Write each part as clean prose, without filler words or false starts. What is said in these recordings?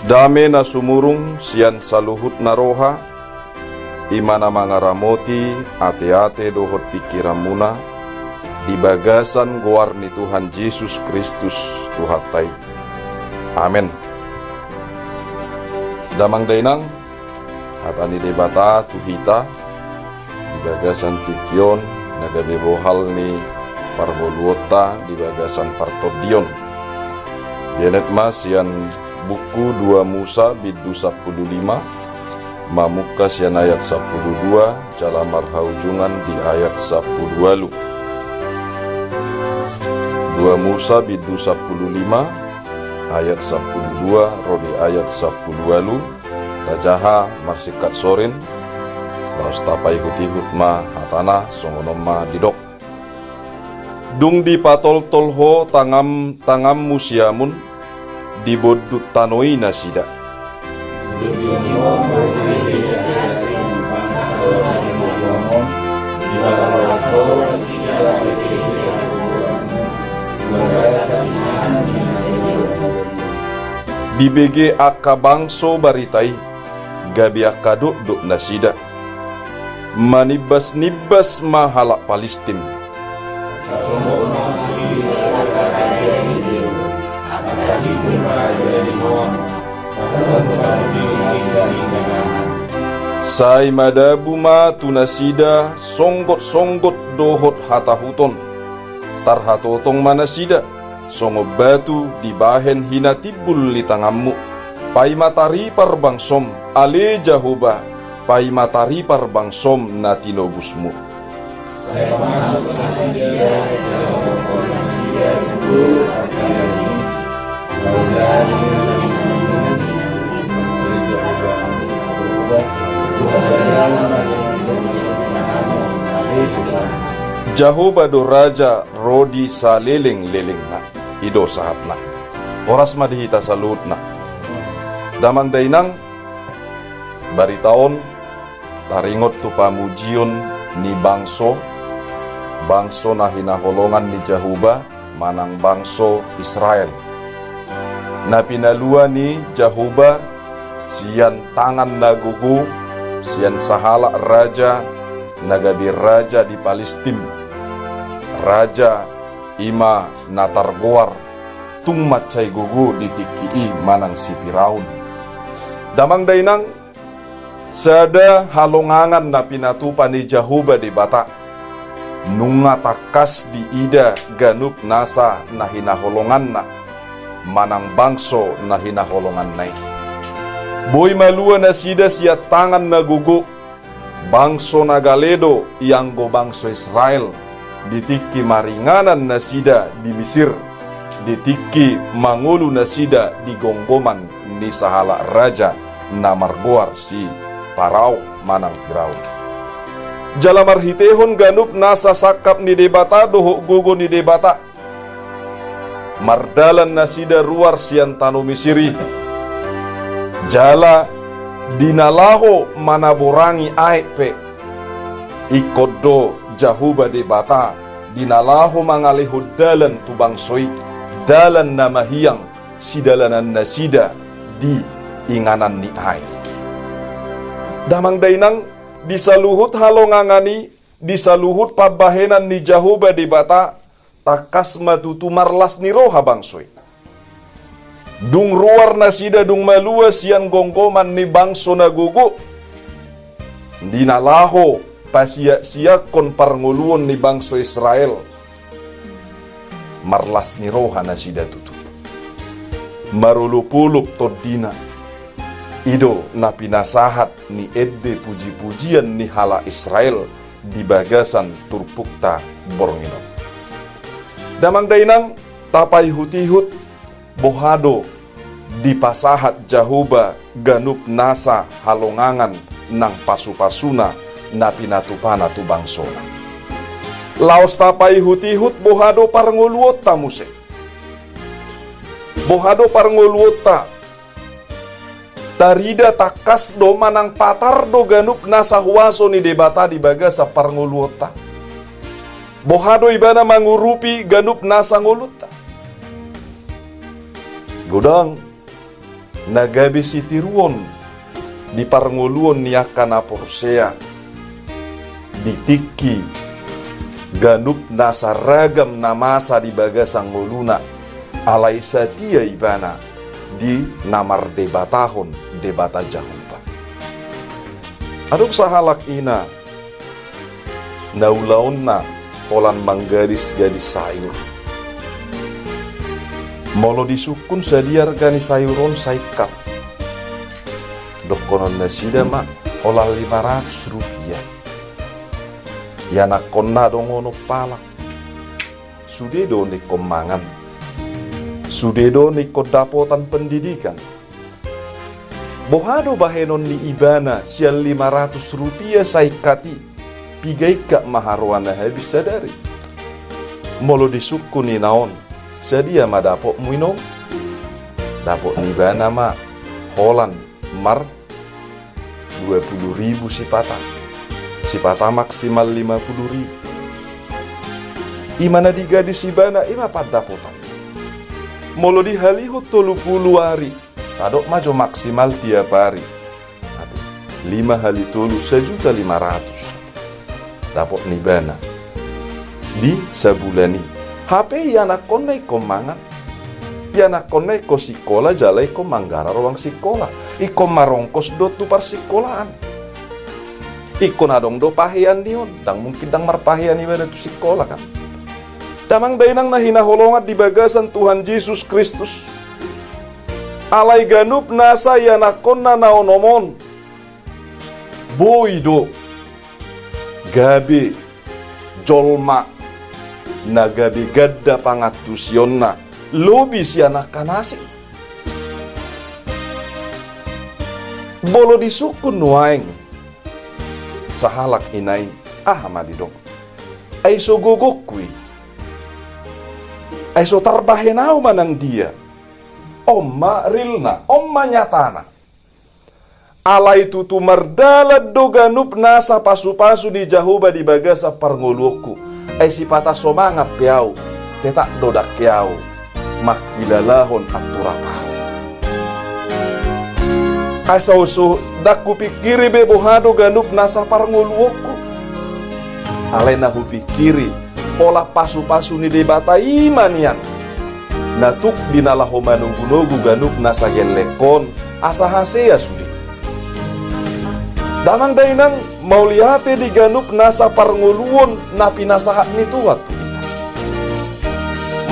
Dame na sumurung sian saluhut naroha, imana mangaramoti ate-ate dohot pikiran muna, di bagasan goar ni Tuhan Yesus Kristus Tuhatai. Amin. Damang dainang, hatani debata tuhita, di bagasan tikion, nagade bohal ni parvoluota di bagasan partodion. Yanet mas yang buku 2 Musa bidu 15, mamuka sian ayat 12, jalamar haujungan di ayat 10 2 Musa bidu 15 ayat 12 rodi ayat 10 tajaha marsikat sorin laos tapai hutihut ma hatana songonoma didok dung di patol tolho tangam musiamun di bodut tanoi nasida di BG akka bangso baritai gabi akka duk nasida manibas mahalak Palestin sai madabuma tunasida songgot dohot hatahuton tarhatotong manasida songo batu di bahen hinatibul li tangammu pai matari parbangsom ale jahoba pai matari parbangsom natinobusmu Jahoba do raja rodi saleleng-leleng na ido sahat na oras madihita salut na damang dainang baritaon taringot tu pamujion ni bangso na hinaholongan ni Jahoba manang bangso Israel na pinalua ni Jahoba sian tangan nagugu sian sahala raja nagabi raja di Palestin raja ima natargoar tungmat cai gugu ditikii manang si Firaun damang dainang sada halongangan na pinatupan ni Jahoba di bata nunga takas di ida ganup nasa na hinaholongan na manang bangso na hinaholongan nai boy malua na sida siya tangan na gugu bangso na galedo yang go bangso Israel ditiki maringanan nasida di Mesir ditiki mangulu nasida di gonggoman ni sahala raja namargoar si Parao manang Firaun jalamar hitehon ganup nasa sakap ni debata doho gogo ni debata mardalan nasida ruar sian tano Mesiri jala dinalaho manaborangi aepe ikodo Jahoba debata dinalaho mangaliho dalan tubangsoi dalan namahiyang si dalanan nasida di inganan ni ai damang dainang disaluhut halongangani disaluhut pabahenan ni Jahoba debata takas matutu marlas ni roha bangsoi dung ruar nasida dung malua sian gonggoman ni bangso nagugu dinalaho pasiak kon parnguluon ni bangso Israel marlas ni roha nasida tutu marulupuluk todina ido na pinasahat ni edde puji-pujian ni hala Israel di bagasan turpukta borngino damang dainang tapai hutihut bohado di pasahat Jahoba ganup nasa halongangan nang pasu-pasuna na pinatupana tu bangsona laos tapai hutihut bohado parnguluot tamuse bohado parnguluot tarida takas do manang patar do ganup nasa huwaso ni debata di bagasa parnguluot bohado ibana mangurupi ganup nasa nguluta gudang nagabi sitiruon di parnguluon niakana porsea ditiki ganup nasa ragam namasa di bagasang nguluna alay satia ibana di namar debatahon debata Jahuba. Aduk sahalak ina naulaon na holan manggadis-gadis sayur. Molo disukun sadiar gani sayuron saikat. Dok konon nasida mak holan 500 rupiah. Yana konna dongono palak. Sudedo ni komangan. Sudedo ni kodapotan pendidikan. Bohado bahenon ni ibana sial 500 rupiah saikati. Pigai kak maharwana habis sadari. Molo disukun ni naon. Sedia ma dapok muino. Dapok ni ibana ma holan mar 20.000 sipata. Sipata maksimal 50.000. Imana di gadis ibana ima padapotan. Molo di haliho 30 hari. Tadok majo maksimal tiap hari. 5 kali tolu 1.500.000. Dapok nibana. Di sabulani. HP yana konai komangan. Yana konai ko sikola jalai ko manggara ruang sikola. Iko marongkos do tu par sikolaan. Iko nadong do pahian dion. Dang mungkin dang marpahian ibana tu sikola kan. Damang dainang nahina holongat di bagasan Tuhan Yesus Kristus. Alay ganup nasa yanakon na naonomon. Boido. Gabi. Jolma. Nagabi gadda pangatusyon na. Lobi siya nakanasi. Bolo disukun nuaing. Sahalak inay. Ahamadidong. Ay so gugokwi. Ay so tarbahenaw manang dia. Omma rilna, omma nyatana. Alay tutu mardalad do ganup nasa pasu-pasu di Jahuba di bagasa parnguluku. Ay sipata somangap piao, tetak dodak kiao, mah ilalahon at turapao. Ay sauso daku pikiri bebohado ganup nasa parnguluku. Alay nahu pikiri, pola pasu-pasu ni debata imanian. Natuk dinalaho manunggunogu ganup nasa genlekon asa hasea sudi. Damang dainang maulihate di ganup nasa parnguluon na pinasahat nito waktu ina.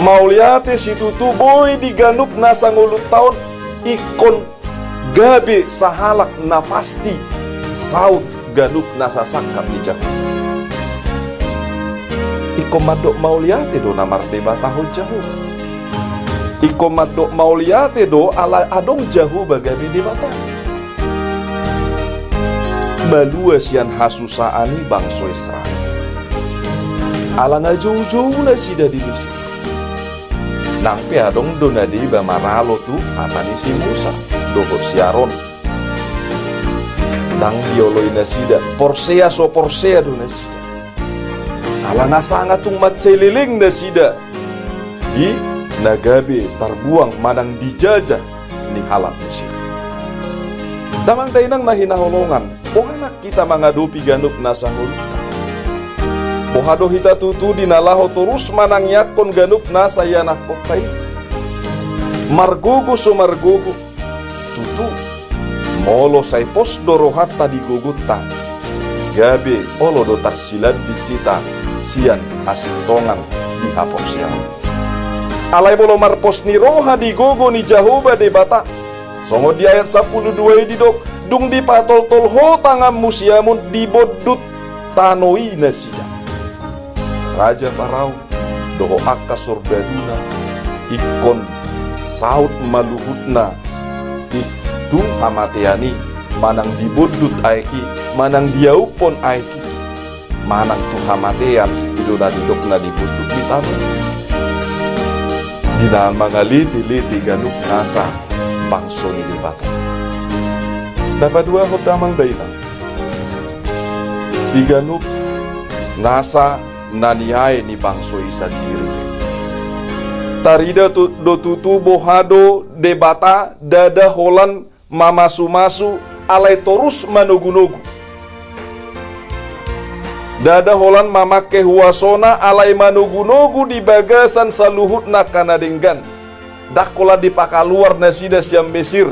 Maulihate si tutuboy di ganup nasa ngulut taon ikon gabi sahalak na pasti saut ganup nasa sakap di Jahuba. Ikon madok maulihate do namar debata ho Jahuba. Iko madok mauliyate do ala adong Jahuba gabi di bata. Balua sian hasusaani bangso Israel. Ala nga jauh-jauh na sida di misi. Nangpe adong do na di ba maralo tu atani si Musa dohot si Aron. Nang dioloy na sida porsea so porsea do na sida. Ala nga sangatung matseliling na sida. Di nagabi tarbuang manang dijajah ni halap Mesir. Damang dainang nahinaholongan, bohanak kita mangadupi ganup nasa hulutan. Bohado hita tutu dinalaho terus manang yakon ganup nasa yanak kotay. Margugu so margugu, tutu molo say pos dorohat tadi guguta. Gabi olo do tarsilad di kita sian asintongan di hapok siang. Alay bolo marpos ni roha di gogo ni Jahuba de bata. Songo di ayat 12 di dok. Dung di patol-tol ho tangam musiamun di bodut tanoi na siya. Raja Parao doho akka sordaduna ikon saut maluhutna dung amateani manang di bodut aiki manang diaupon aiki manang tu hamatean idona didok na di bodut di tanoi. Dinaan mga liti-liti ganup nasa bangso ni debata. Dapat dua hot damang dainang. Di ganup nasa naniyay ni bangso isan diri. Tarida do tutu bohado debata dada holan mamasu-masu alai torus manugu-nugu. Dada holan mamake huasona alai manugu-nugu di bagasan saluhut na kanadenggan. Dakola dipakaluar nasida siam Mesir.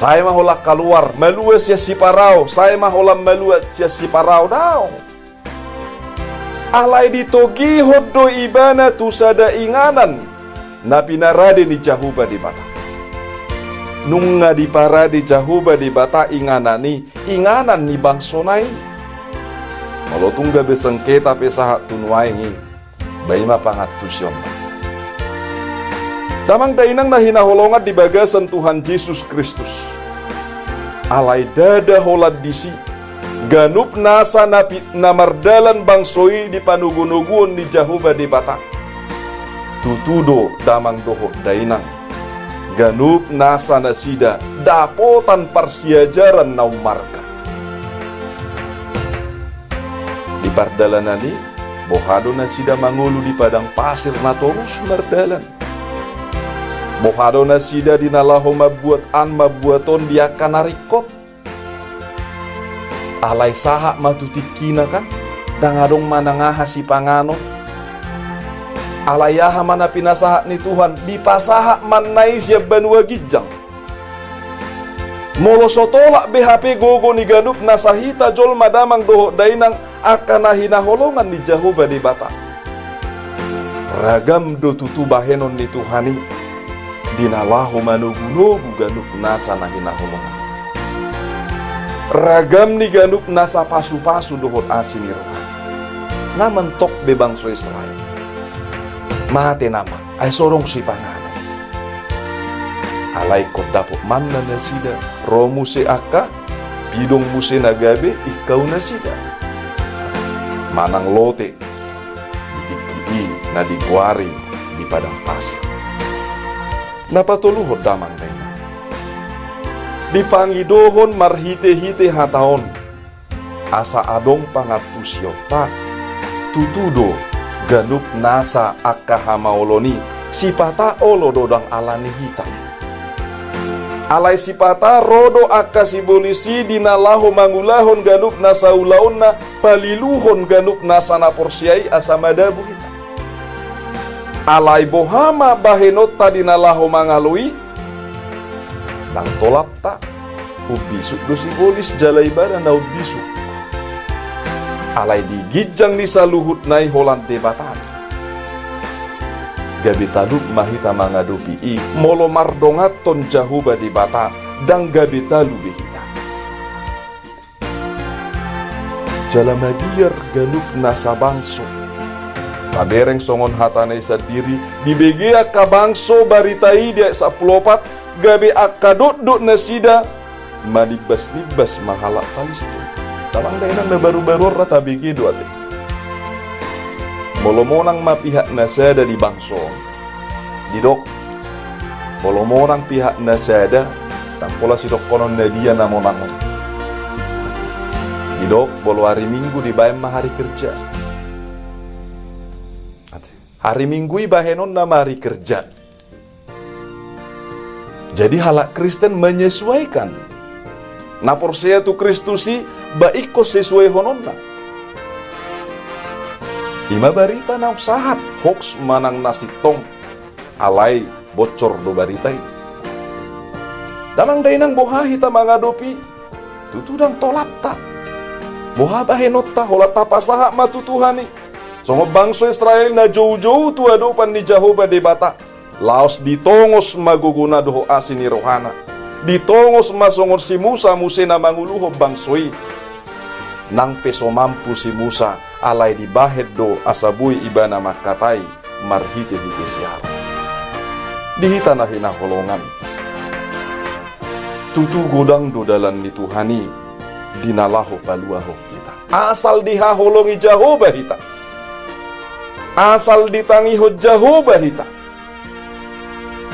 Saya mah hola keluar, malua sia si parau, saya mah hola malua sia si parau daw. Alai ditogi hoddo ibana tusada inganan, na pinarade ni Jahuba di bata. Nunga di parade Jahuba di bata inganan ni bangsonai. Kalau tungga besengketa pesahat tunuaingi, bayi ma pangatusyon. Damang dainang nahinaholongan di bagasan Tuhan Yesus Kristus. Alai dada holad disi. Ganup nasa namardalan bangsoi di panugunugun di Jahuba di bata. Tutudo damang doho dainang. Ganup nasa nasida dapotan parsiajaran naumarka. Di pardalanani, bohado nasida mangulu di padang pasir na torus mardalan. Bohado nasida dinalaho mabuaton dia kanarikot. Alai saha matutikina kan, dangadong manangaha si pangano. Alayaha mana pinasaha ni Tuhan, dipasaha manai siya banua gijang. Molosotolak BHP gogo ni ganup nasahita jol madamang doho dainang akana hinaholongan ni Jahuba di bata. Ragam do tutu bahenon ni Tuhani. Dinalahu manugunugu ganup nasa na hinaholongan. Ragam ni ganup nasa pasu-pasu dohot asin rohani. Namantok bebangso Israel. Mate nama, ay sorong si pangano. Alay ko dapo man na nasida, romu se aka, pidong mo se nagabe, ikaw nasida. Manang lote, na digwari di padang pasir. Napatuluhod damang dayna. Dipangidohon marhite-hite hataon. Asa adong pangatusyota. Tutudo ganup nasa akahamaoloni. Sipata olo dodang alani hitam. Alai sipata rodo akasibolisi dinalaho mangulahon ganup nasa ulaon na paliluhon ganup nasa naporsiai asamadabu hitam. Alai bohama bahenot tadi nalaho mangalui nang tolap ta ubisuk dosi bolis jalai bara na ubisuk. Alai digijang ni saluhut nai holan debatan. Gabi tadup mahita mangadupi i molo mardongaton Jahuba di bata dang gabi talu behita. Jalamadiar ganup nasa bangso. Padereng songon hatanay sa diri, dibege ka bangso baritai dia sa pulopat, gabi akadot-dot na sida, manibas-nibas mahala Palestin. Tamang dainang na baru-baru rata bege do ate. Molomonang mapihak na sada di bangso. Didok, molomonang pihak na sada, tangpola si dok konon na dia na monangon. Didok, bolo hari Minggu dibayam mahari kerja. Hari Minggu bahenon nama hari kerja. Jadi halak Kristen menyesuaikan. Na porsia tu Kristusi baik ko sesuai hononna. Ima barita na usahat hoax manang nasitong alai bocor do baritai. Damang dainang boha hita mangadopi tutudang tolap ta. Boha bahenot ta hola tapasaha matutuhani. Songo bangso Israel na jauh-jauh tu adopan ni Jahuba di bata. Laos ditongos maguguna doho asin ni rohana. Ditongos masongor si Musa na manguluho bangsoi. Nang peso mampu si Musa alay di bahed do asabui ibana makatai marhite-hite siara. Dihita na hinaholongan. Tutu godang do dalan ni Tuhani dinalaho paluaho kita. Asal dihaholongi Jahuba hita. Asal ditangiho Jahuba hita.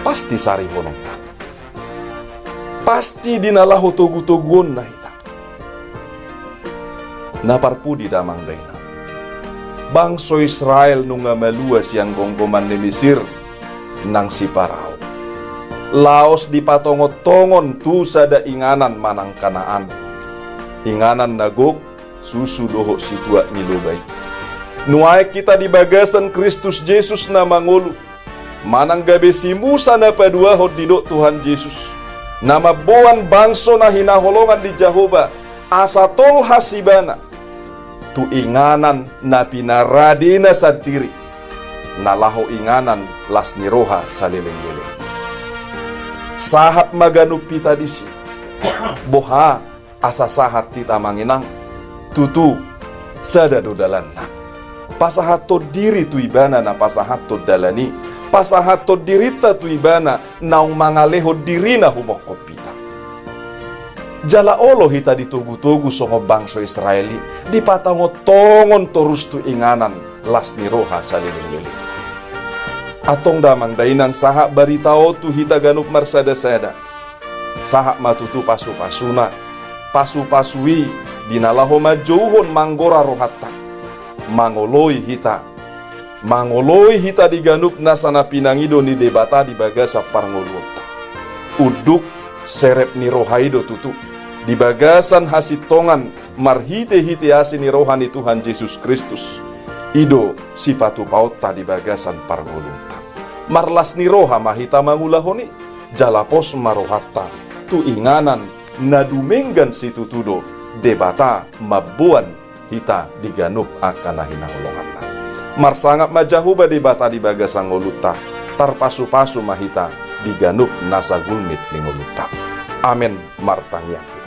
Pasti sari honong ta. Pasti dinalaho togu-toguon na hita. Naparpudi damang daina. bangso Israel nunga maluas yang gonggoman ni Mesir nang si Parao. Laos di patongot-tongon tu sada inganan manang Kanaan. Inganan nagok susu doho situa nilubay. Nuay kita di bagasan Kristus Yesus na mangulu. Manang gabi si Musa na padua hod didok Tuhan Yesus. Nama buan bangso na hinaholongan di Jehovah. Asatol hasibana. Tu inganan na pinaradina sa diri. Nalaho inganan las niroha sa liling-liling. Sahat maganup pita disi. Boha asa sahat tita manginang. Tutu sadado dalanna. Pasahato diri tu ibana na pasahato dalani. Pasahato dirita tu ibana naung mangaleho diri na humokop pita. Jala olo hita ditugu-tugu songo bangso Israeli. Di patangotongon torus tu inganan las niroha sa liling-liling. Atong damang dainang sahak baritao tu hita ganup marsada-sada. Sahak matutu pasu-pasuna. Pasu-pasui dinalaho majuhon manggora rohata. Mangoloi hita. Mangoloi hita diganup nasana pinangido ni debata di bagasa parngolota. Uduk serep ni rohaido tutu. Di bagasan hasitongan marhite-hite asin ni rohani Tuhan Yesus Kristus. Ido si patu pauta di bagasan parngolota. Marlas ni roha mahita mangulahoni. Jalapos marohata. Tu inganan nadumenggan si tutudo. Debata mabuan hita diganup akan nahinahulongan na. Marsangap majahuba debata di bagasan ngoluta. Tarpasu-pasu mahita diganup nasa gulmit ni ngoluta. Amen martangya.